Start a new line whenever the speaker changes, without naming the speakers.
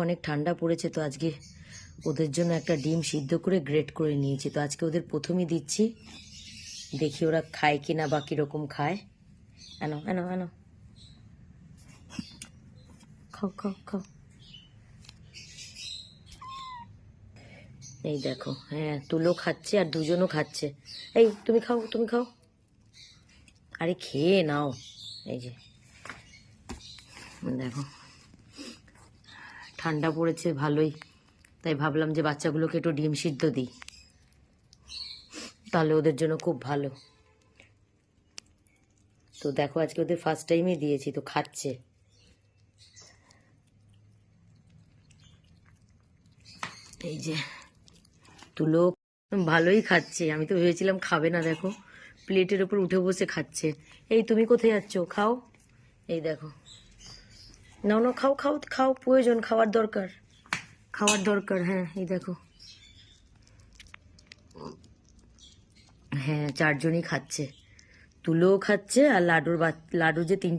অনেক ঠান্ডা পড়েছে, তো আজকে ওদের জন্য একটা ডিম সিদ্ধ করে গ্রেট করে নিয়েছি। তো আজকে ওদের প্রথমেই দিচ্ছি, দেখি ওরা খায় কিনা বা কীরকম খায়। এনো এনো এনো, খাও খাও খাও। এই দেখো, হ্যাঁ তুলো খাচ্ছে আর দুজনও খাচ্ছে। এই তুমি খাও, তুমি খাও, আরে খেয়ে নাও। এই যে দেখো, ঠান্ডা পড়েছে ভালোই, তাই ভাবলাম যে বাচ্চাগুলোকে একটু ডিম সিদ্ধ দিই, তাহলে ওদের জন্য খুব ভালো। তো দেখো আজকে ওদের ফার্স্ট টাইমই দিয়েছি, তো খাচ্ছে। এই যে তুলো ভালোই খাচ্ছে, আমি তো ভেবেছিলাম খাবে না, দেখো প্লেটের ওপর উঠে বসে খাচ্ছে। এই তুমি কোথায় যাচ্ছ, খাও। এই দেখো, নাও নাও, খাও খাও খাও, প্রয়োজন, খাওয়ার দরকার, খাওয়ার দরকার। হ্যাঁ এই দেখো, হ্যাঁ চারজনই খাচ্ছে, তুলোও খাচ্ছে আর লাডুর যে তিন